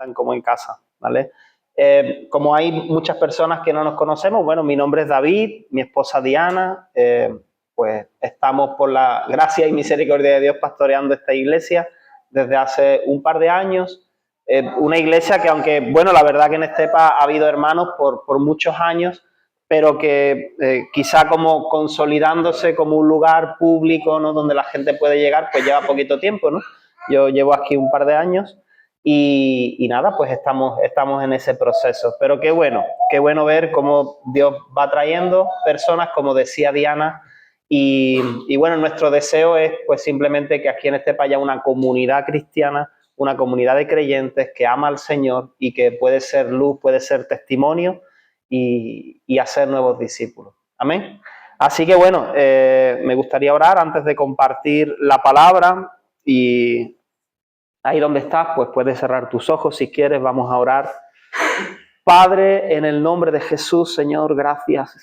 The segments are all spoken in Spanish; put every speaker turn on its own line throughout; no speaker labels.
sientan como en casa, ¿vale? Como hay muchas personas que no nos conocemos, bueno, mi nombre es David, mi esposa Diana, pues estamos por la gracia y misericordia de Dios pastoreando esta iglesia desde hace un par de años. Una iglesia que, aunque, bueno, la verdad que en Estepa ha habido hermanos por muchos años, pero que quizá como consolidándose como un lugar público, ¿no?, donde la gente puede llegar, pues lleva poquito tiempo, ¿no? Yo llevo aquí un par de años y nada, pues estamos en ese proceso. Pero qué bueno ver cómo Dios va trayendo personas, como decía Diana, y bueno, nuestro deseo es pues simplemente que aquí en Estepa haya una comunidad cristiana, una comunidad de creyentes que ama al Señor y que puede ser luz, puede ser testimonio y hacer nuevos discípulos. Amén. Así que bueno, me gustaría orar antes de compartir la palabra, y ahí donde estás, pues puedes cerrar tus ojos si quieres, vamos a orar. Padre, en el nombre de Jesús, Señor, gracias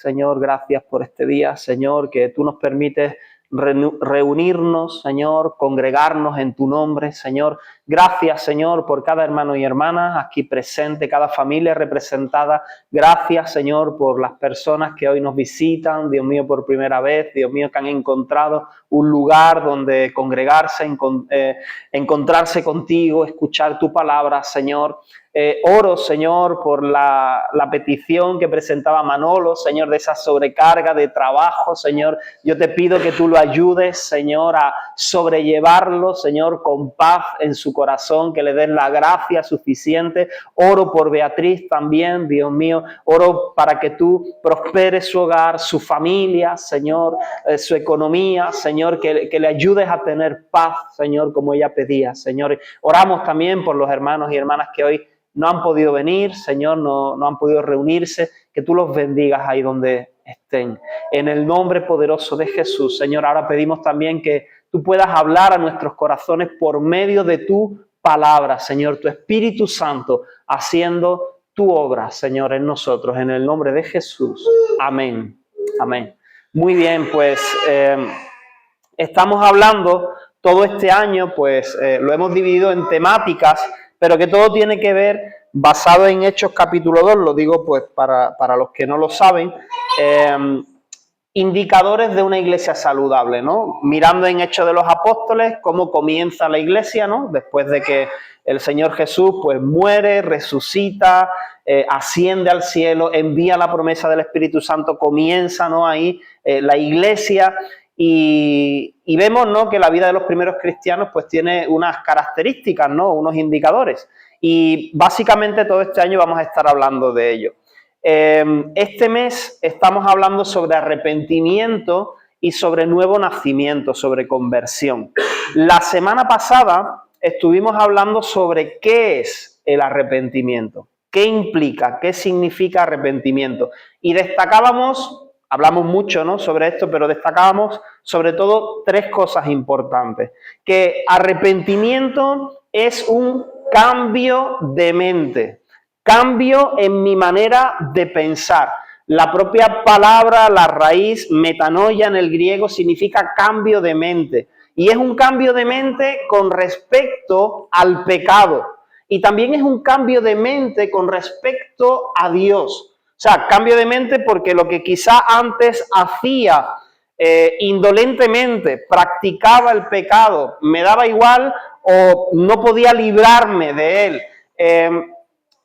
por este día, Señor, que tú nos permites reunirnos, Señor, congregarnos en tu nombre, Señor. Gracias, Señor, por cada hermano y hermana aquí presente, cada familia representada. Gracias, Señor, por las personas que hoy nos visitan, Dios mío, por primera vez, Dios mío, que han encontrado un lugar donde congregarse, encontrarse contigo, escuchar tu palabra, Señor. Oro, Señor, por la petición que presentaba Manolo, Señor, de esa sobrecarga de trabajo, Señor. Yo te pido que tú lo ayudes, Señor, a sobrellevarlo, Señor, con paz en su corazón, que le des la gracia suficiente. Oro por Beatriz también, Dios mío. Oro para que tú prosperes su hogar, su familia, Señor, su economía, Señor, que le ayudes a tener paz, Señor, como ella pedía, Señor. Oramos también por los hermanos y hermanas que hoy no han podido venir, Señor, no han podido reunirse, que tú los bendigas ahí donde estén. En el nombre poderoso de Jesús, Señor, ahora pedimos también que tú puedas hablar a nuestros corazones por medio de tu palabra, Señor, tu Espíritu Santo, haciendo tu obra, Señor, en nosotros, en el nombre de Jesús. Amén. Amén. Muy bien, pues estamos hablando todo este año, pues lo hemos dividido en temáticas, pero que todo tiene que ver basado en Hechos capítulo 2, lo digo pues para los que no lo saben, indicadores de una iglesia saludable, ¿no? Mirando en Hechos de los Apóstoles cómo comienza la iglesia, ¿no? Después de que el Señor Jesús pues muere, resucita, asciende al cielo, envía la promesa del Espíritu Santo, comienza, ¿no?, ahí la iglesia. Y vemos, ¿no?, que la vida de los primeros cristianos pues tiene unas características, ¿no?, unos indicadores. Y básicamente todo este año vamos a estar hablando de ello. Este mes estamos hablando sobre arrepentimiento y sobre nuevo nacimiento, sobre conversión. La semana pasada estuvimos hablando sobre qué es el arrepentimiento, qué implica, qué significa arrepentimiento. Y destacábamos... Hablamos mucho, ¿no?, sobre esto, pero destacábamos sobre todo tres cosas importantes. Que arrepentimiento es un cambio de mente, cambio en mi manera de pensar. La propia palabra, la raíz metanoia en el griego significa cambio de mente. Y es un cambio de mente con respecto al pecado. Y también es un cambio de mente con respecto a Dios. O sea, cambio de mente porque lo que quizá antes hacía indolentemente, practicaba el pecado, me daba igual o no podía librarme de él,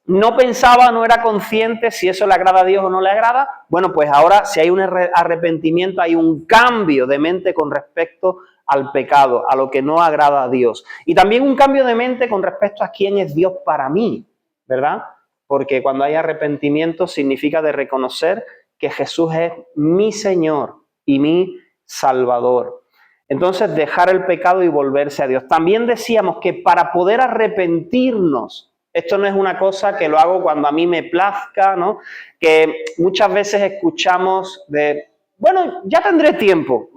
no pensaba, no era consciente si eso le agrada a Dios o no le agrada. Bueno, pues ahora si hay un arrepentimiento, hay un cambio de mente con respecto al pecado, a lo que no agrada a Dios. Y también un cambio de mente con respecto a quién es Dios para mí, ¿verdad? Porque cuando hay arrepentimiento significa de reconocer que Jesús es mi Señor y mi Salvador. Entonces, dejar el pecado y volverse a Dios. También decíamos que para poder arrepentirnos, esto no es una cosa que lo hago cuando a mí me plazca, ¿no? Que muchas veces escuchamos de, bueno, ya tendré tiempo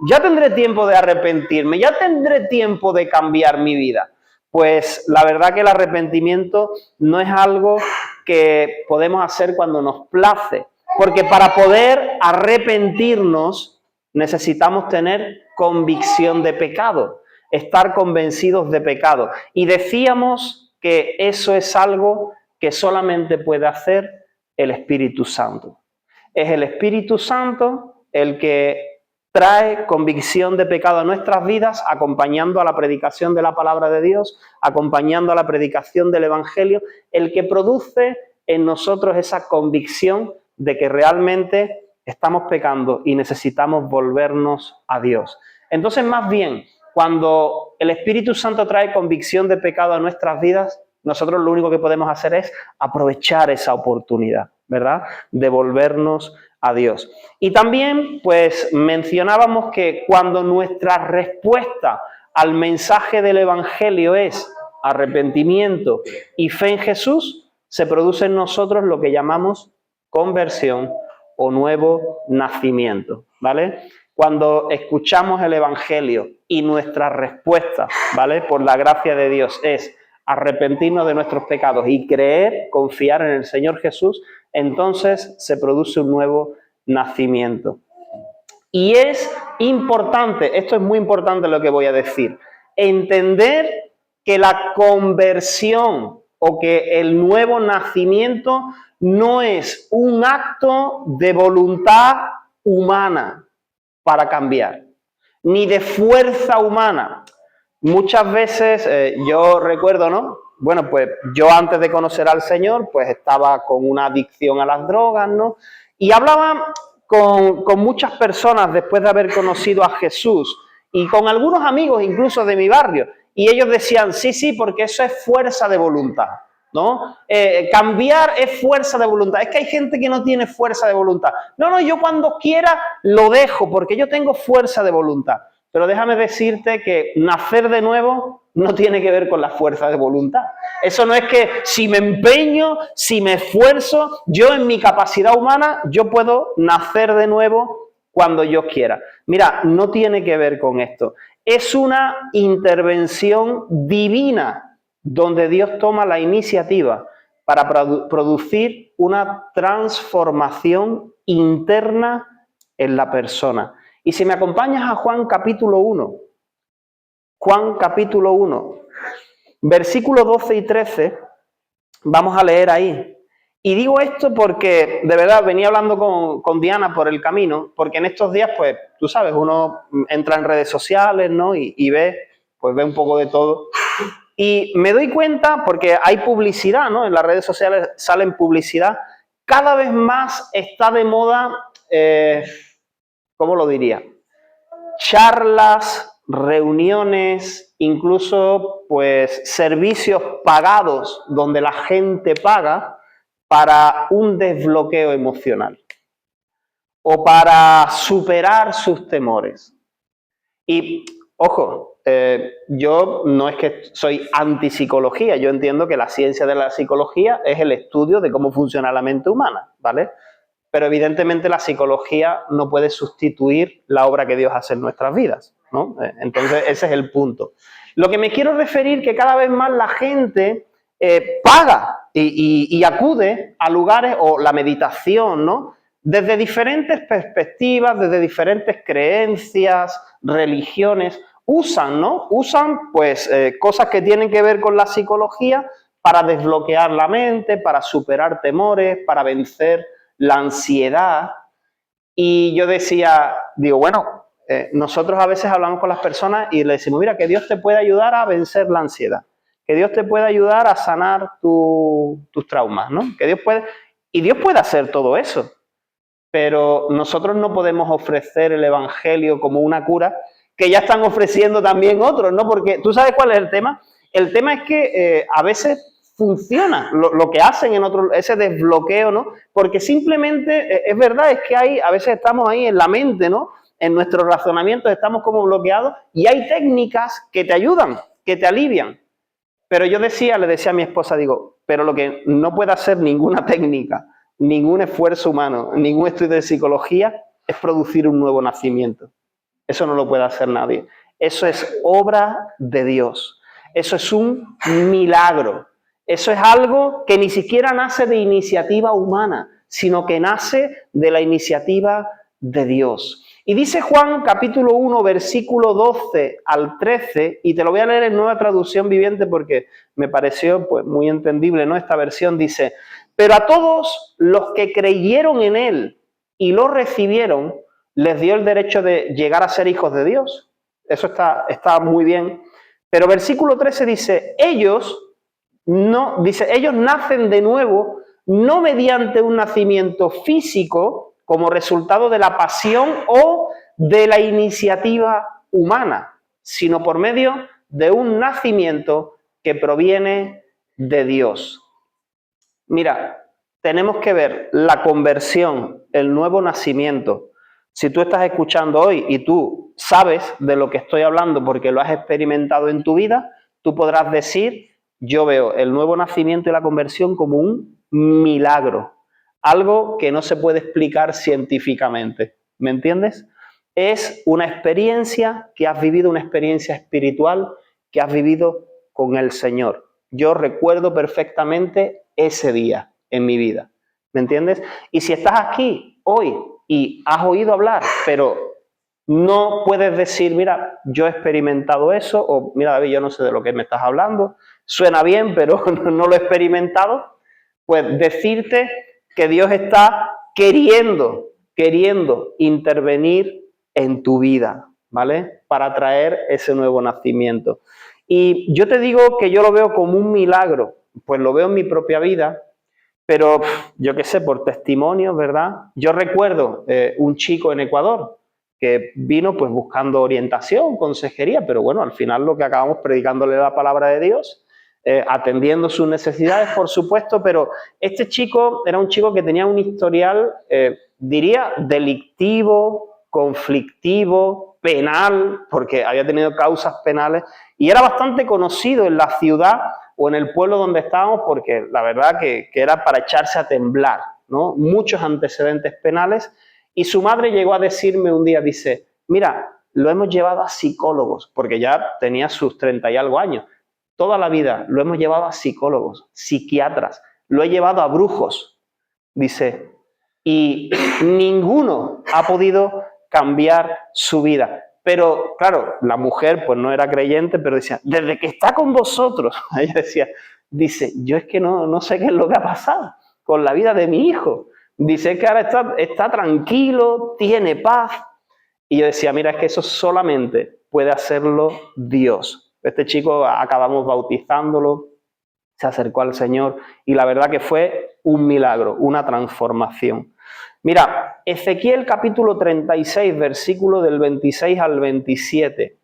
de arrepentirme, ya tendré tiempo de cambiar mi vida. Pues la verdad que el arrepentimiento no es algo que podemos hacer cuando nos place, porque para poder arrepentirnos necesitamos tener convicción de pecado, estar convencidos de pecado. Y decíamos que eso es algo que solamente puede hacer el Espíritu Santo. Es el Espíritu Santo el que trae convicción de pecado a nuestras vidas, acompañando a la predicación de la palabra de Dios, acompañando a la predicación del Evangelio, el que produce en nosotros esa convicción de que realmente estamos pecando y necesitamos volvernos a Dios. Entonces, más bien, cuando el Espíritu Santo trae convicción de pecado a nuestras vidas, nosotros lo único que podemos hacer es aprovechar esa oportunidad, ¿verdad?, de volvernos a Dios. Y también, pues, mencionábamos que cuando nuestra respuesta al mensaje del Evangelio es arrepentimiento y fe en Jesús, se produce en nosotros lo que llamamos conversión o nuevo nacimiento, ¿vale? Cuando escuchamos el Evangelio y nuestra respuesta, ¿vale?, por la gracia de Dios es arrepentirnos de nuestros pecados y creer, confiar en el Señor Jesús, entonces se produce un nuevo nacimiento. Y es importante, esto es muy importante lo que voy a decir, entender que la conversión o que el nuevo nacimiento no es un acto de voluntad humana para cambiar, ni de fuerza humana. Muchas veces yo recuerdo, ¿no? Bueno, pues yo antes de conocer al Señor, pues estaba con una adicción a las drogas, ¿no? Y hablaba con muchas personas después de haber conocido a Jesús y con algunos amigos incluso de mi barrio. Y ellos decían, sí, porque eso es fuerza de voluntad, ¿no? Cambiar es fuerza de voluntad. Es que hay gente que no tiene fuerza de voluntad. No, yo cuando quiera lo dejo porque yo tengo fuerza de voluntad. Pero déjame decirte que nacer de nuevo no tiene que ver con la fuerza de voluntad. Eso no es que si me empeño, si me esfuerzo, yo en mi capacidad humana, yo puedo nacer de nuevo cuando yo quiera. Mira, no tiene que ver con esto. Es una intervención divina donde Dios toma la iniciativa para producir una transformación interna en la persona. Y si me acompañas a Juan capítulo 1, versículos 12 y 13, vamos a leer ahí. Y digo esto porque, de verdad, venía hablando con Diana por el camino, porque en estos días, pues, tú sabes, uno entra en redes sociales, ¿no? Y ve un poco de todo. Y me doy cuenta, porque hay publicidad, ¿no? En las redes sociales salen publicidad. Cada vez más está de moda, ¿cómo lo diría? Charlas, reuniones, incluso pues servicios pagados donde la gente paga para un desbloqueo emocional o para superar sus temores. Y, ojo, yo no es que soy antipsicología, yo entiendo que la ciencia de la psicología es el estudio de cómo funciona la mente humana, ¿vale? Pero evidentemente la psicología no puede sustituir la obra que Dios hace en nuestras vidas, ¿no? Entonces ese es el punto. Lo que me quiero referir es que cada vez más la gente paga y acude a lugares, o la meditación, ¿no?, desde diferentes perspectivas, desde diferentes creencias, religiones, usan pues cosas que tienen que ver con la psicología para desbloquear la mente, para superar temores, para vencer la ansiedad. Y yo digo, nosotros a veces hablamos con las personas y le decimos, mira, que Dios te puede ayudar a vencer la ansiedad, que Dios te puede ayudar a sanar tus traumas, ¿no? Y Dios puede hacer todo eso, pero nosotros no podemos ofrecer el Evangelio como una cura que ya están ofreciendo también otros, ¿no? Porque tú sabes cuál es el tema. El tema es que a veces funciona lo que hacen en otros, ese desbloqueo, ¿no? Porque simplemente, es verdad, es que a veces estamos ahí en la mente, ¿no? En nuestros razonamientos estamos como bloqueados y hay técnicas que te ayudan, que te alivian. Pero le decía a mi esposa, pero lo que no puede hacer ninguna técnica, ningún esfuerzo humano, ningún estudio de psicología es producir un nuevo nacimiento. Eso no lo puede hacer nadie. Eso es obra de Dios. Eso es un milagro. Eso es algo que ni siquiera nace de iniciativa humana, sino que nace de la iniciativa de Dios. Y dice Juan capítulo 1, versículo 12 al 13, y te lo voy a leer en Nueva Traducción Viviente porque me pareció pues, muy entendible, ¿no? Esta versión dice, pero a todos los que creyeron en él y lo recibieron, les dio el derecho de llegar a ser hijos de Dios. Eso está muy bien. Pero versículo 13 dice, ellos nacen de nuevo, no mediante un nacimiento físico, como resultado de la pasión o de la iniciativa humana, sino por medio de un nacimiento que proviene de Dios. Mira, tenemos que ver la conversión, el nuevo nacimiento. Si tú estás escuchando hoy y tú sabes de lo que estoy hablando porque lo has experimentado en tu vida, tú podrás decir, yo veo el nuevo nacimiento y la conversión como un milagro. Algo que no se puede explicar científicamente, ¿me entiendes? Es una experiencia que has vivido, una experiencia espiritual que has vivido con el Señor. Yo recuerdo perfectamente ese día en mi vida, ¿me entiendes? Y si estás aquí hoy y has oído hablar, pero no puedes decir, mira, yo he experimentado eso, o mira, David, yo no sé de lo que me estás hablando, suena bien, pero no lo he experimentado, pues decirte que Dios está queriendo intervenir en tu vida, ¿vale? Para traer ese nuevo nacimiento. Y yo te digo que yo lo veo como un milagro, pues lo veo en mi propia vida, pero yo qué sé, por testimonios, ¿verdad? Yo recuerdo un chico en Ecuador que vino pues buscando orientación, consejería, pero bueno, al final lo que acabamos predicándole la palabra de Dios, atendiendo sus necesidades, por supuesto, pero este chico era un chico que tenía un historial, diría, delictivo, conflictivo, penal, porque había tenido causas penales, y era bastante conocido en la ciudad o en el pueblo donde estábamos, porque la verdad que era para echarse a temblar, ¿no? Muchos antecedentes penales, y su madre llegó a decirme un día, dice, mira, lo hemos llevado a psicólogos, porque ya tenía sus 30 y algo años, toda la vida lo hemos llevado a psicólogos, psiquiatras, lo he llevado a brujos, dice, y ninguno ha podido cambiar su vida. Pero, claro, la mujer pues no era creyente, pero decía, desde que está con vosotros, ella decía, dice, yo es que no sé qué es lo que ha pasado con la vida de mi hijo. Dice que ahora está tranquilo, tiene paz. Y yo decía, mira, es que eso solamente puede hacerlo Dios. Este chico acabamos bautizándolo, se acercó al Señor y la verdad que fue un milagro, una transformación. Mira, Ezequiel capítulo 36, versículo del 26 al 27.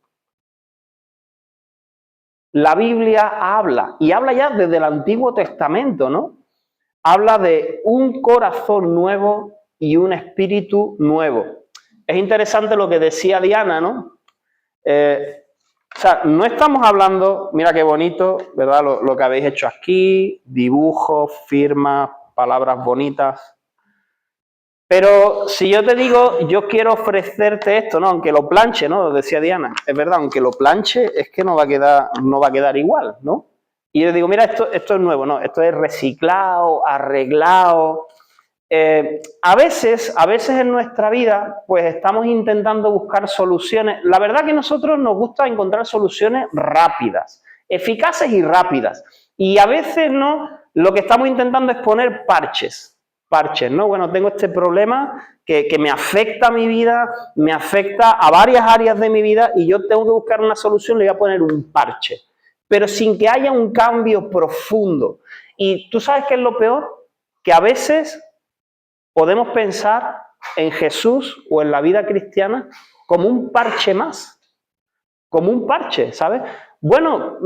La Biblia habla, y habla ya desde el Antiguo Testamento, ¿no? Habla de un corazón nuevo y un espíritu nuevo. Es interesante lo que decía Diana, ¿no? O sea, no estamos hablando, mira qué bonito, ¿verdad? Lo que habéis hecho aquí, dibujos, firmas, palabras bonitas. Pero si yo te digo, yo quiero ofrecerte esto, ¿no? Aunque lo planche, ¿no? Decía Diana, es verdad, aunque lo planche, es que no va a quedar igual, ¿no? Y yo digo, mira, esto es nuevo, no, esto es reciclado, arreglado. A veces en nuestra vida, pues estamos intentando buscar soluciones. La verdad que a nosotros nos gusta encontrar soluciones rápidas, eficaces y rápidas. Y a veces, ¿no? Lo que estamos intentando es poner parches, ¿no? Bueno, tengo este problema que me afecta a mi vida, me afecta a varias áreas de mi vida y yo tengo que buscar una solución, le voy a poner un parche, pero sin que haya un cambio profundo. Y tú sabes qué es lo peor, que a veces podemos pensar en Jesús o en la vida cristiana como un parche más, como un parche, ¿sabes? Bueno,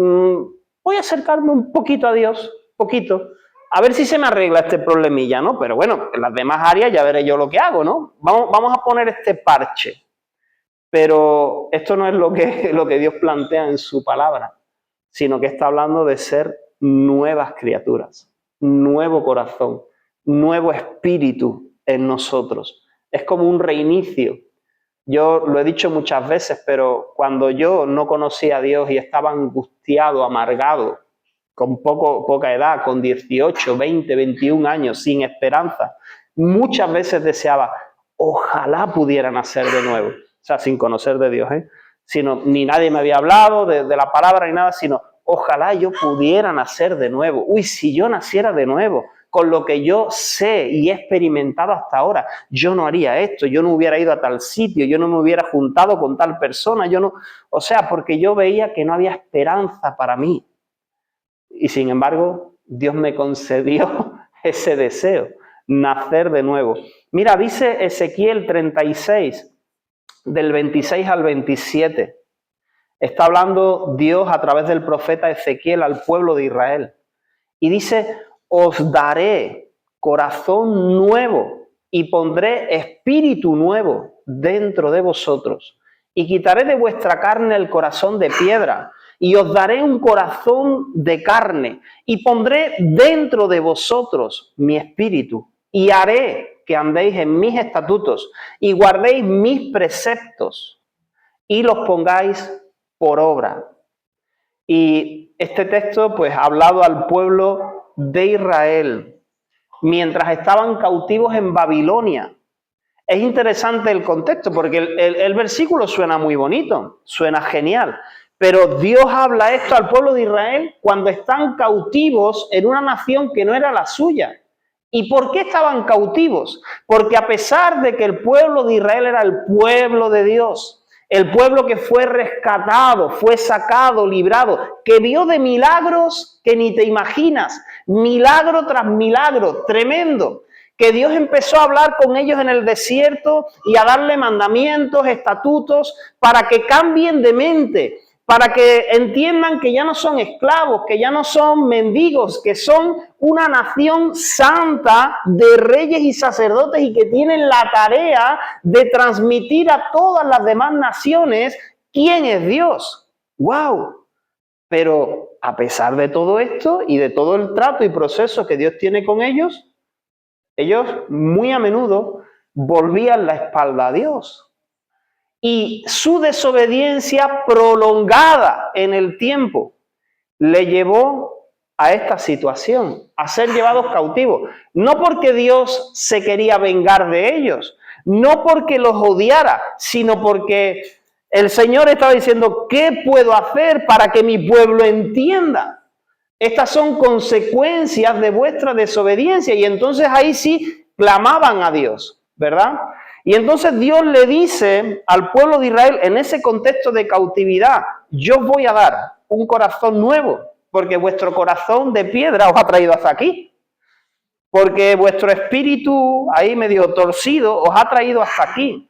voy a acercarme un poquito a Dios, poquito, a ver si se me arregla este problemilla, ¿no? Pero bueno, en las demás áreas ya veré yo lo que hago, ¿no? Vamos a poner este parche. Pero esto no es lo que Dios plantea en su palabra, sino que está hablando de ser nuevas criaturas, nuevo corazón, nuevo espíritu en nosotros. Es como un reinicio. Yo lo he dicho muchas veces, pero cuando yo no conocía a Dios y estaba angustiado, amargado, con poca edad, con 18, 20, 21 años, sin esperanza, muchas veces deseaba, ojalá pudiera nacer de nuevo. O sea, sin conocer de Dios, sino ni nadie me había hablado de la palabra ni nada, sino ojalá yo pudiera nacer de nuevo. Uy, si yo naciera de nuevo, con lo que yo sé y he experimentado hasta ahora, yo no haría esto, yo no hubiera ido a tal sitio, yo no me hubiera juntado con tal persona, yo no, o sea, porque yo veía que no había esperanza para mí. Y sin embargo, Dios me concedió ese deseo, nacer de nuevo. Mira, dice Ezequiel 36, del 26 al 27. Está hablando Dios a través del profeta Ezequiel al pueblo de Israel. Y dice, os daré corazón nuevo y pondré espíritu nuevo dentro de vosotros. Y quitaré de vuestra carne el corazón de piedra y os daré un corazón de carne y pondré dentro de vosotros mi espíritu y haré que andéis en mis estatutos y guardéis mis preceptos y los pongáis por obra. Y este texto pues ha hablado al pueblo de Israel mientras estaban cautivos en Babilonia. Es interesante el contexto porque el versículo suena muy bonito, suena genial, pero Dios habla esto al pueblo de Israel cuando están cautivos en una nación que no era la suya. ¿Y por qué estaban cautivos? Porque a pesar de que el pueblo de Israel era el pueblo de Dios, el pueblo que fue rescatado, fue sacado, librado, que vio de milagros que ni te imaginas, milagro tras milagro, tremendo, que Dios empezó a hablar con ellos en el desierto y a darle mandamientos, estatutos, para que cambien de mente, para que entiendan que ya no son esclavos, que ya no son mendigos, que son una nación santa de reyes y sacerdotes y que tienen la tarea de transmitir a todas las demás naciones quién es Dios. ¡Wow! Pero a pesar de todo esto y de todo el trato y proceso que Dios tiene con ellos muy a menudo volvían la espalda a Dios. Y su desobediencia prolongada en el tiempo le llevó a esta situación, a ser llevados cautivos. No porque Dios se quería vengar de ellos, no porque los odiara, sino porque el Señor estaba diciendo, ¿qué puedo hacer para que mi pueblo entienda? Estas son consecuencias de vuestra desobediencia. Y entonces ahí sí clamaban a Dios, ¿verdad? Y entonces Dios le dice al pueblo de Israel en ese contexto de cautividad, yo os voy a dar un corazón nuevo, porque vuestro corazón de piedra os ha traído hasta aquí. Porque vuestro espíritu ahí medio torcido os ha traído hasta aquí.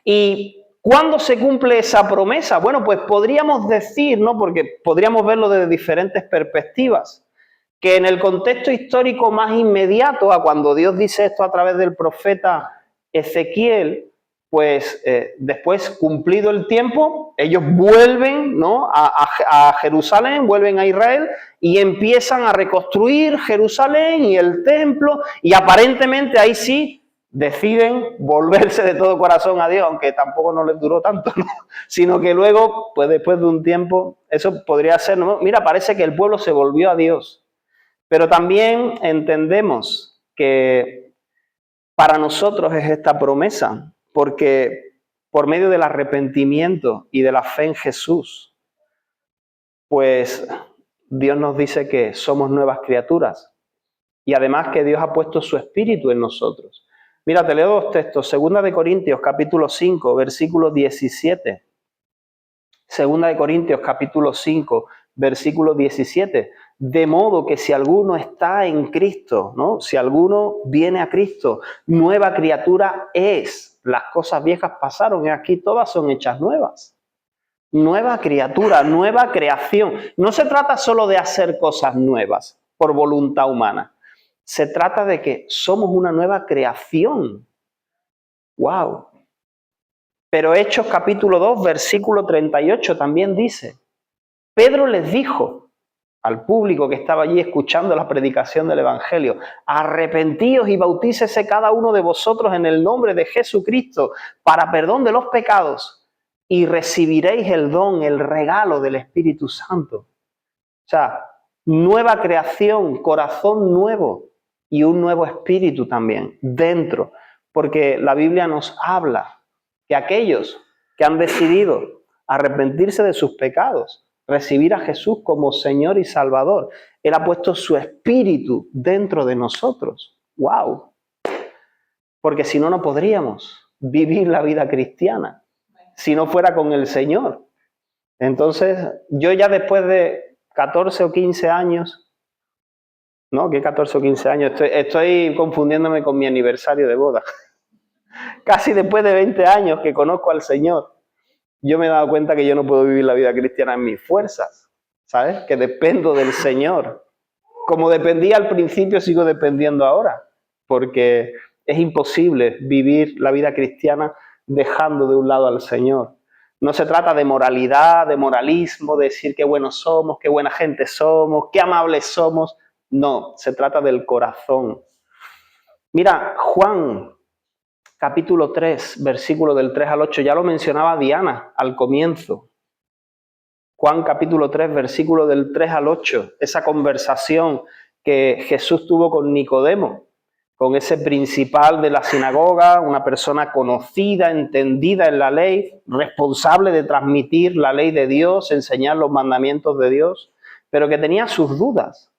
Y ¿cuándo se cumple esa promesa? Bueno, pues podríamos decir, ¿no? Porque podríamos verlo desde diferentes perspectivas, que en el contexto histórico más inmediato a cuando Dios dice esto a través del profeta Ezequiel, pues después, cumplido el tiempo, ellos vuelven, ¿no? a Jerusalén, vuelven a Israel y empiezan a reconstruir Jerusalén y el templo y aparentemente ahí sí deciden volverse de todo corazón a Dios, aunque tampoco no les duró tanto, ¿no? Sino que luego, pues después de un tiempo, eso podría ser, ¿no? Mira, parece que el pueblo se volvió a Dios, pero también entendemos que para nosotros es esta promesa, porque por medio del arrepentimiento y de la fe en Jesús, pues Dios nos dice que somos nuevas criaturas y además que Dios ha puesto su espíritu en nosotros. Mira, te leo dos textos. 2 de Corintios, capítulo 5, versículo 17. 2 de Corintios, capítulo 5, versículo 17. De modo que si alguno está en Cristo, ¿no? Si alguno viene a Cristo, nueva criatura es. Las cosas viejas pasaron y aquí todas son hechas nuevas. Nueva criatura, nueva creación. No se trata solo de hacer cosas nuevas por voluntad humana. Se trata de que somos una nueva creación. ¡Wow! Pero Hechos capítulo 2, versículo 38 también dice, Pedro les dijo al público que estaba allí escuchando la predicación del Evangelio, arrepentíos y bautícese cada uno de vosotros en el nombre de Jesucristo para perdón de los pecados y recibiréis el don, el regalo del Espíritu Santo. O sea, nueva creación, corazón nuevo y un nuevo espíritu también dentro. porque la Biblia nos habla que aquellos que han decidido arrepentirse de sus pecados, recibir a Jesús como Señor y Salvador, Él ha puesto su espíritu dentro de nosotros. ¡Wow! Porque si no, no podríamos vivir la vida cristiana si no fuera con el Señor. Entonces, yo ya después de 14 o 15 años, ¿no? ¿Qué 14 o 15 años? Estoy confundiéndome con mi aniversario de boda. Casi después de 20 años que conozco al Señor, yo me he dado cuenta que yo no puedo vivir la vida cristiana en mis fuerzas, ¿sabes? Que dependo del Señor. Como dependía al principio, sigo dependiendo ahora, porque es imposible vivir la vida cristiana dejando de un lado al Señor. No se trata de moralidad, de moralismo, de decir qué buenos somos, qué buena gente somos, qué amables somos. No, se trata del corazón. Mira, Juan, capítulo 3, versículo del 3 al 8, ya lo mencionaba Diana al comienzo. Juan capítulo 3, versículo del 3 al 8, esa conversación que Jesús tuvo con Nicodemo, con ese principal de la sinagoga, una persona conocida, entendida en la ley, responsable de transmitir la ley de Dios, enseñar los mandamientos de Dios, pero que tenía sus dudas.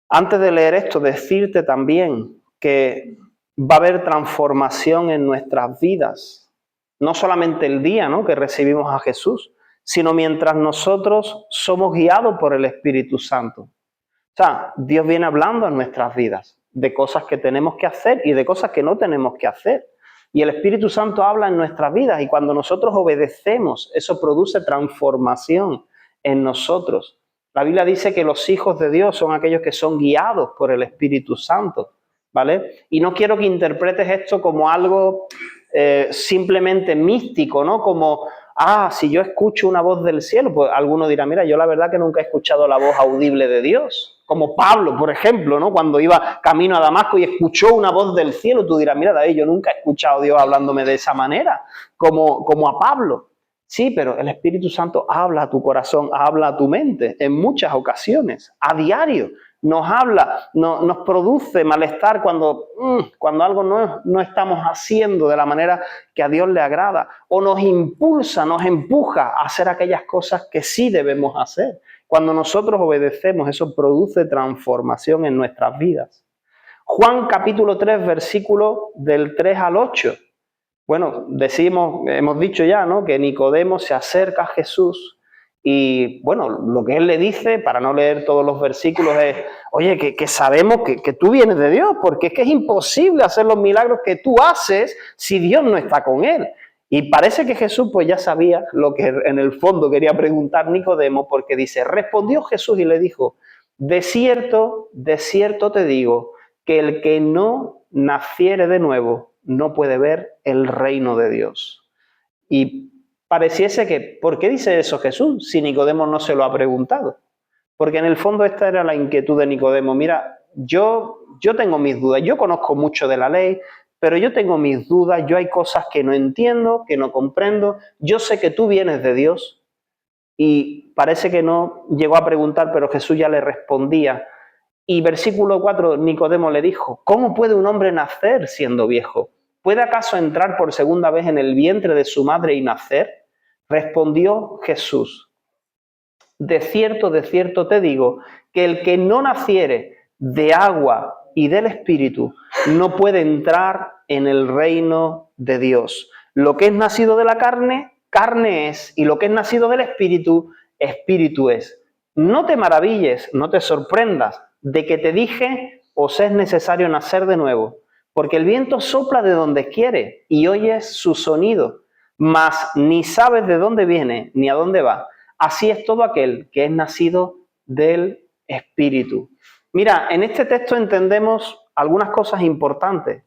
Antes de leer esto, decirte también que va a haber transformación en nuestras vidas. No solamente el día, ¿no?, que recibimos a Jesús, sino mientras nosotros somos guiados por el Espíritu Santo. O sea, Dios viene hablando en nuestras vidas de cosas que tenemos que hacer y de cosas que no tenemos que hacer. Y el Espíritu Santo habla en nuestras vidas y cuando nosotros obedecemos, eso produce transformación en nosotros. La Biblia dice que los hijos de Dios son aquellos que son guiados por el Espíritu Santo, ¿vale? Y no quiero que interpretes esto como algo simplemente místico, ¿no? Como, si yo escucho una voz del cielo, pues alguno dirá, mira, yo la verdad que nunca he escuchado la voz audible de Dios. Como Pablo, por ejemplo, ¿no? Cuando iba camino a Damasco y escuchó una voz del cielo, tú dirás, mira, David, yo nunca he escuchado a Dios hablándome de esa manera, como a Pablo. Sí, pero el Espíritu Santo habla a tu corazón, habla a tu mente en muchas ocasiones, a diario. Nos habla, nos produce malestar cuando algo no estamos haciendo de la manera que a Dios le agrada. O nos impulsa, nos empuja a hacer aquellas cosas que sí debemos hacer. Cuando nosotros obedecemos, eso produce transformación en nuestras vidas. Juan capítulo 3, versículo del 3 al 8. Bueno, hemos dicho ya, ¿no?, que Nicodemo se acerca a Jesús y, bueno, lo que él le dice, para no leer todos los versículos, es, oye, que sabemos que tú vienes de Dios, porque es que es imposible hacer los milagros que tú haces si Dios no está con él. Y parece que Jesús pues ya sabía lo que en el fondo quería preguntar Nicodemo, porque dice, respondió Jesús y le dijo, de cierto te digo, que el que no naciere de nuevo no puede ver el reino de Dios. Y pareciese que, ¿por qué dice eso Jesús si Nicodemo no se lo ha preguntado? Porque en el fondo esta era la inquietud de Nicodemo. Mira, yo tengo mis dudas, yo conozco mucho de la ley, pero yo tengo mis dudas, yo hay cosas que no entiendo, que no comprendo, yo sé que tú vienes de Dios. Y parece que no llegó a preguntar, pero Jesús ya le respondía. Y versículo 4, Nicodemo le dijo, ¿cómo puede un hombre nacer siendo viejo? ¿Puede acaso entrar por segunda vez en el vientre de su madre y nacer? Respondió Jesús, de cierto te digo, que el que no naciere de agua y del Espíritu no puede entrar en el reino de Dios. Lo que es nacido de la carne, carne es, y lo que es nacido del Espíritu, Espíritu es. No te maravilles, no te sorprendas de que te dije, os es necesario nacer de nuevo, porque el viento sopla de donde quiere y oyes su sonido, mas ni sabes de dónde viene ni a dónde va. Así es todo aquel que es nacido del Espíritu. Mira, en este texto entendemos algunas cosas importantes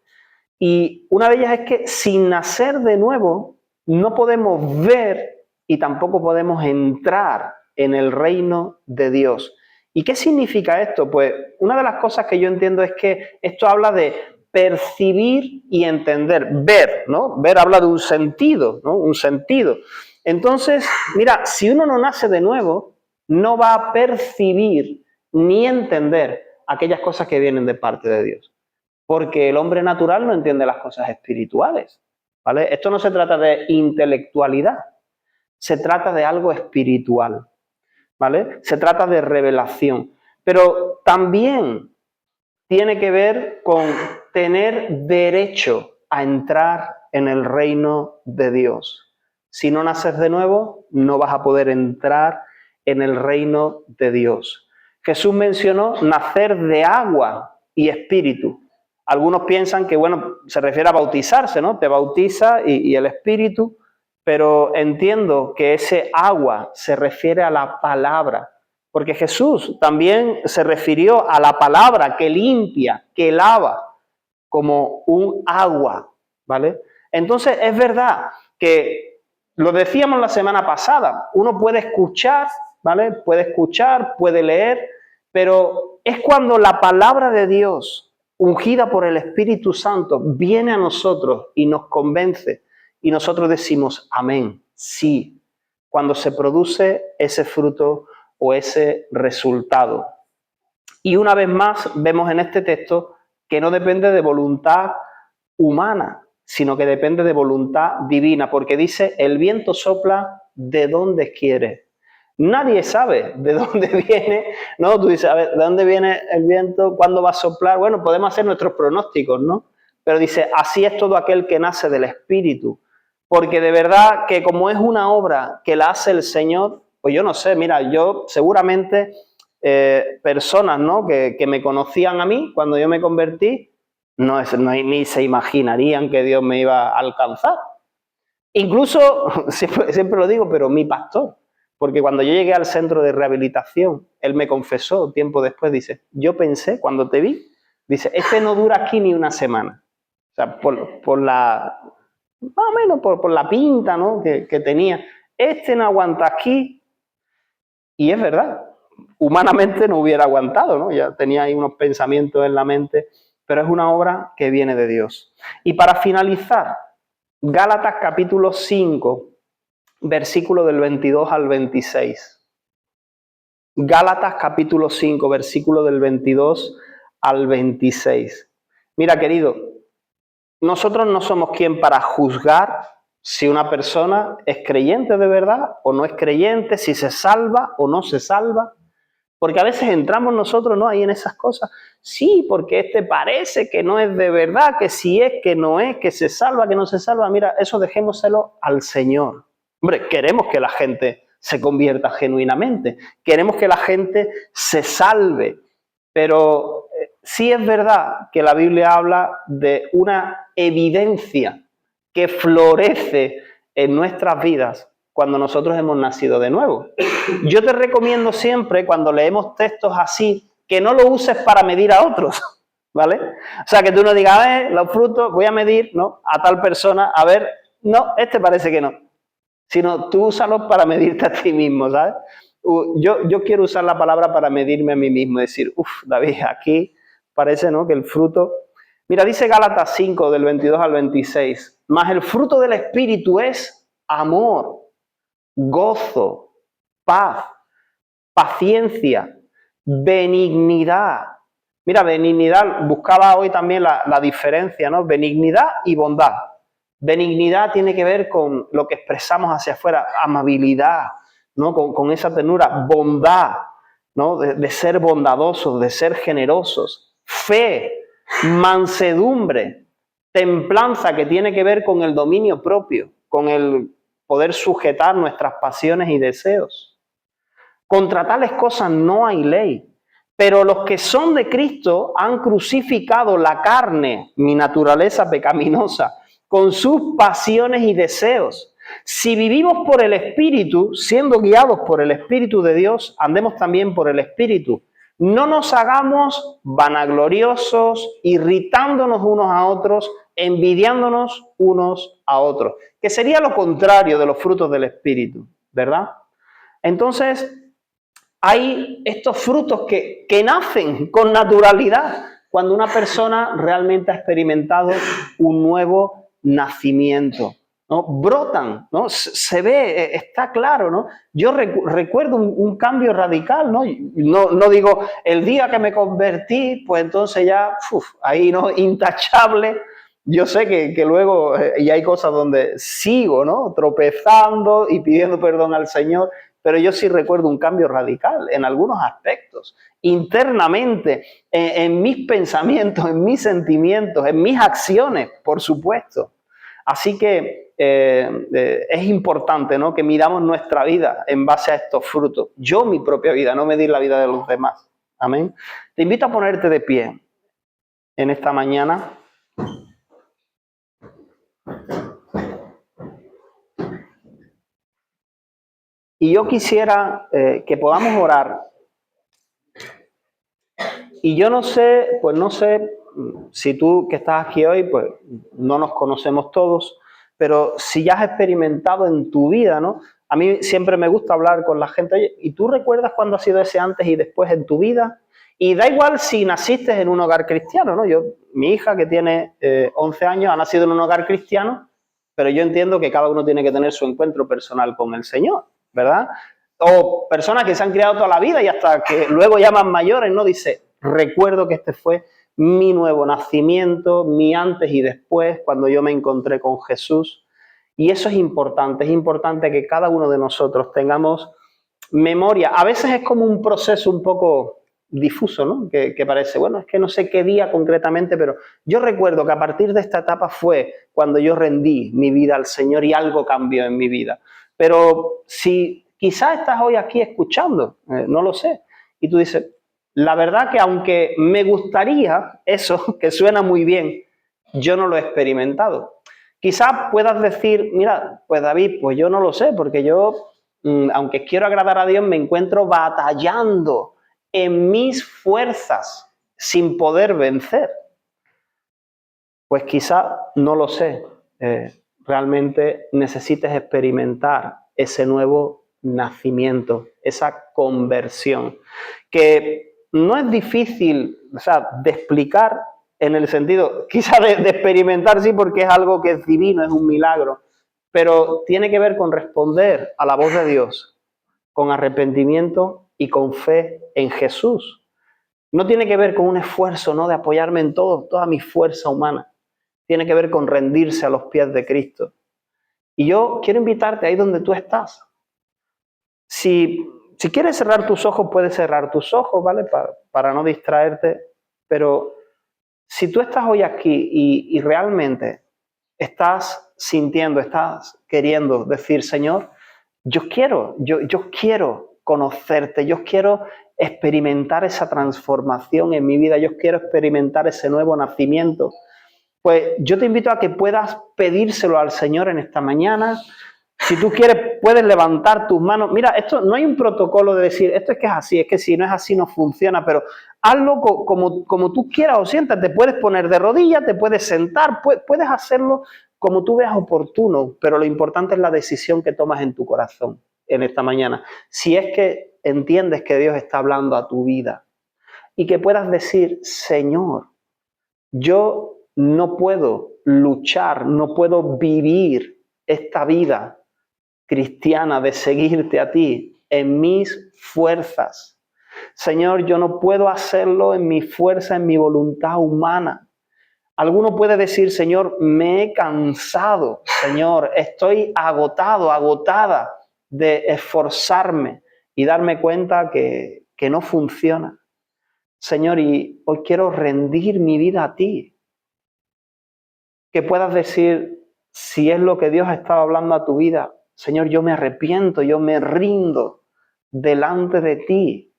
y una de ellas es que sin nacer de nuevo no podemos ver y tampoco podemos entrar en el reino de Dios. ¿Y qué significa esto? Pues una de las cosas que yo entiendo es que esto habla de percibir y entender, ver, ¿no? Ver habla de un sentido, ¿no? Un sentido. Entonces, mira, si uno no nace de nuevo, no va a percibir ni entender aquellas cosas que vienen de parte de Dios. porque el hombre natural no entiende las cosas espirituales, ¿vale? Esto no se trata de intelectualidad, se trata de algo espiritual, ¿vale? Se trata de revelación, pero también tiene que ver con tener derecho a entrar en el reino de Dios. Si no naces de nuevo, no vas a poder entrar en el reino de Dios. Jesús mencionó nacer de agua y espíritu. Algunos piensan que, bueno, se refiere a bautizarse, ¿no? Te bautiza y el espíritu, pero entiendo que ese agua se refiere a la palabra, porque Jesús también se refirió a la palabra que limpia, que lava, como un agua, ¿vale? Entonces es verdad que, lo decíamos la semana pasada, uno puede escuchar, ¿vale? Puede escuchar, puede leer, pero es cuando la palabra de Dios, ungida por el Espíritu Santo, viene a nosotros y nos convence y nosotros decimos amén, sí, cuando se produce ese fruto o ese resultado. Y una vez más vemos en este texto que no depende de voluntad humana, sino que depende de voluntad divina, porque dice, el viento sopla de donde quiere. Nadie sabe de dónde viene, ¿no? Tú dices, a ver, ¿de dónde viene el viento? ¿Cuándo va a soplar? Bueno, podemos hacer nuestros pronósticos, ¿no? Pero dice, así es todo aquel que nace del Espíritu. Porque de verdad que como es una obra que la hace el Señor, pues yo no sé, mira, yo seguramente personas, ¿no? que me conocían a mí cuando yo me convertí, ni se imaginarían que Dios me iba a alcanzar. Incluso, siempre lo digo, pero mi pastor, porque cuando yo llegué al centro de rehabilitación, él me confesó tiempo después, dice, yo pensé, cuando te vi, dice, este no dura aquí ni una semana. O sea, por la, más o menos por la pinta, ¿no? que tenía. Este no aguanta aquí, y es verdad, humanamente no hubiera aguantado, ¿no? Ya tenía ahí unos pensamientos en la mente, pero es una obra que viene de Dios. Y para finalizar, Gálatas capítulo 5, versículo del 22 al 26. Gálatas capítulo 5, versículo del 22 al 26. Mira, querido, nosotros no somos quien para juzgar si una persona es creyente de verdad o no es creyente, si se salva o no se salva. Porque a veces entramos nosotros, ¿no? Ahí en esas cosas. Sí, porque este parece que no es de verdad, que si es, que no es, que se salva, que no se salva. Mira, eso dejémoselo al Señor. Hombre, queremos que la gente se convierta genuinamente. Queremos que la gente se salve. Pero sí es verdad que la Biblia habla de una evidencia que florece en nuestras vidas cuando nosotros hemos nacido de nuevo. Yo te recomiendo siempre, cuando leemos textos así, que no lo uses para medir a otros, ¿vale? O sea, que tú no digas, a ver, los frutos, voy a medir, ¿no? A tal persona, a ver, no, este parece que no. Sino tú úsalos para medirte a ti mismo, ¿sabes? Yo quiero usar la palabra para medirme a mí mismo, decir, David, aquí parece, ¿no? Que el fruto... Mira, dice Gálatas 5, del 22 al 26, mas el fruto del Espíritu es amor, gozo, paz, paciencia, benignidad. Mira, benignidad, buscaba hoy también la diferencia, ¿no? Benignidad y bondad. Benignidad tiene que ver con lo que expresamos hacia afuera, amabilidad, ¿no? Con esa ternura, bondad, ¿no? De ser bondadosos, de ser generosos, fe, mansedumbre, templanza, que tiene que ver con el dominio propio, con el poder sujetar nuestras pasiones y deseos. Contra tales cosas no hay ley, pero los que son de Cristo han crucificado la carne, mi naturaleza pecaminosa, con sus pasiones y deseos. Si vivimos por el Espíritu, siendo guiados por el Espíritu de Dios, andemos también por el Espíritu. No nos hagamos vanagloriosos, irritándonos unos a otros, envidiándonos unos a otros, que sería lo contrario de los frutos del Espíritu, ¿verdad? Entonces, hay estos frutos que nacen con naturalidad cuando una persona realmente ha experimentado un nuevo nacimiento. ¿no? Brotan, ¿no? Se ve, está claro, ¿no? Yo recuerdo un cambio radical, ¿no? No digo, el día que me convertí, pues entonces ya, ahí, ¿no? Intachable. Yo sé que luego, y hay cosas donde sigo, ¿no? Tropezando y pidiendo perdón al Señor, pero yo sí recuerdo un cambio radical en algunos aspectos, internamente, en mis pensamientos, en mis sentimientos, en mis acciones, por supuesto. Así que es importante, ¿no?, que midamos nuestra vida en base a estos frutos. Yo mi propia vida, no medir la vida de los demás. Amén. Te invito a ponerte de pie en esta mañana. Y yo quisiera que podamos orar. Y yo no sé, pues no sé si tú que estás aquí hoy, pues no nos conocemos todos, pero si ya has experimentado en tu vida, ¿no? A mí siempre me gusta hablar con la gente, oye, ¿y tú recuerdas cuándo ha sido ese antes y después en tu vida? Y da igual si naciste en un hogar cristiano, ¿no? Mi hija que tiene 11 años ha nacido en un hogar cristiano, pero yo entiendo que cada uno tiene que tener su encuentro personal con el Señor, ¿verdad? O personas que se han criado toda la vida y hasta que luego llaman mayores, ¿no? Dice, recuerdo que este fue mi nuevo nacimiento, mi antes y después, cuando yo me encontré con Jesús. Y eso es importante que cada uno de nosotros tengamos memoria. A veces es como un proceso un poco difuso, ¿no? Que parece, bueno, es que no sé qué día concretamente, pero yo recuerdo que a partir de esta etapa fue cuando yo rendí mi vida al Señor y algo cambió en mi vida. Pero si quizás estás hoy aquí escuchando, no lo sé, y tú dices, la verdad que aunque me gustaría eso, que suena muy bien, yo no lo he experimentado. Quizás puedas decir, mira, pues David, pues yo no lo sé, porque yo, aunque quiero agradar a Dios, me encuentro batallando en mis fuerzas sin poder vencer. Pues quizás, no lo sé, realmente necesites experimentar ese nuevo nacimiento, esa conversión, que no es difícil, o sea, de explicar en el sentido, quizá de experimentar, sí, porque es algo que es divino, es un milagro, pero tiene que ver con responder a la voz de Dios, con arrepentimiento y con fe en Jesús. No tiene que ver con un esfuerzo, ¿no?, de apoyarme en toda mi fuerza humana. Tiene que ver con rendirse a los pies de Cristo. Y yo quiero invitarte ahí donde tú estás. Si quieres cerrar tus ojos, puedes cerrar tus ojos, ¿vale? Para no distraerte. Pero si tú estás hoy aquí y realmente estás sintiendo, estás queriendo decir, Señor, yo quiero conocerte, yo quiero experimentar esa transformación en mi vida, yo quiero experimentar ese nuevo nacimiento, pues yo te invito a que puedas pedírselo al Señor en esta mañana. Si tú quieres, puedes levantar tus manos. Mira, esto no hay un protocolo de decir, esto es que es así, es que si no es así no funciona, pero hazlo como tú quieras o sientas. Te puedes poner de rodillas, te puedes sentar, puedes hacerlo como tú veas oportuno, pero lo importante es la decisión que tomas en tu corazón en esta mañana. Si es que entiendes que Dios está hablando a tu vida y que puedas decir, Señor, yo no puedo luchar, no puedo vivir esta vida cristiana de seguirte a ti en mis fuerzas. Señor, yo no puedo hacerlo en mi fuerza, en mi voluntad humana. Alguno puede decir, Señor, me he cansado, Señor, estoy agotado, agotada de esforzarme y darme cuenta que no funciona. Señor, y hoy quiero rendir mi vida a ti. Que puedas decir, si es lo que Dios ha estado hablando a tu vida, Señor, yo me arrepiento, yo me rindo delante de ti.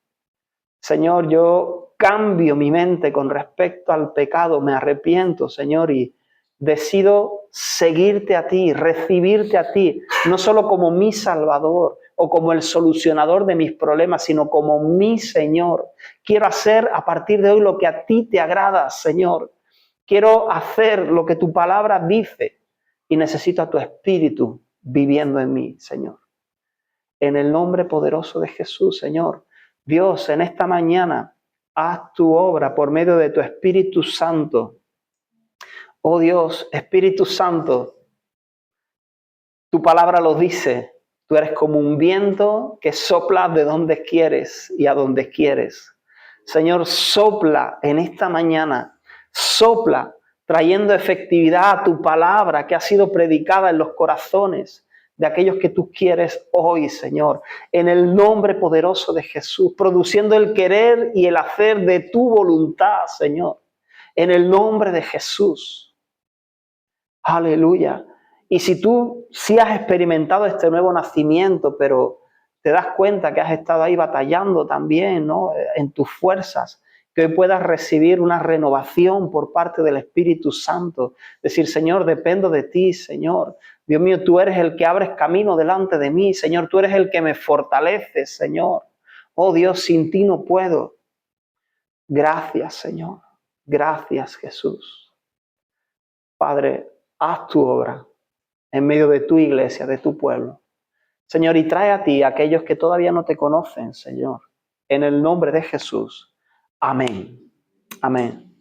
Señor, yo cambio mi mente con respecto al pecado, me arrepiento, Señor, y decido seguirte a ti, recibirte a ti, no solo como mi Salvador o como el solucionador de mis problemas, sino como mi Señor. Quiero hacer a partir de hoy lo que a ti te agrada, Señor. Quiero hacer lo que tu palabra dice y necesito a tu Espíritu viviendo en mí, Señor. En el nombre poderoso de Jesús, Señor. Dios, en esta mañana, haz tu obra por medio de tu Espíritu Santo. Oh Dios, Espíritu Santo, Tu palabra lo dice. Tú eres como un viento que sopla de donde quieres y a donde quieres. Señor, sopla en esta mañana. Sopla trayendo efectividad a tu palabra que ha sido predicada en los corazones de aquellos que tú quieres hoy, Señor. En el nombre poderoso de Jesús, produciendo el querer y el hacer de tu voluntad, Señor. En el nombre de Jesús. Aleluya. Y si tú sí has experimentado este nuevo nacimiento, pero te das cuenta que has estado ahí batallando también, ¿no? En tus fuerzas, que hoy puedas recibir una renovación por parte del Espíritu Santo. Decir, Señor, dependo de ti, Señor. Dios mío, tú eres el que abres camino delante de mí, Señor. Tú eres el que me fortaleces, Señor. Oh Dios, sin ti no puedo. Gracias, Señor. Gracias, Jesús. Padre, haz tu obra en medio de tu iglesia, de tu pueblo. Señor, y trae a ti a aquellos que todavía no te conocen, Señor. En el nombre de Jesús. Amén. Amén.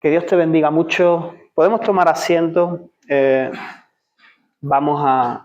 Que Dios te bendiga mucho. Podemos tomar asiento. Vamos a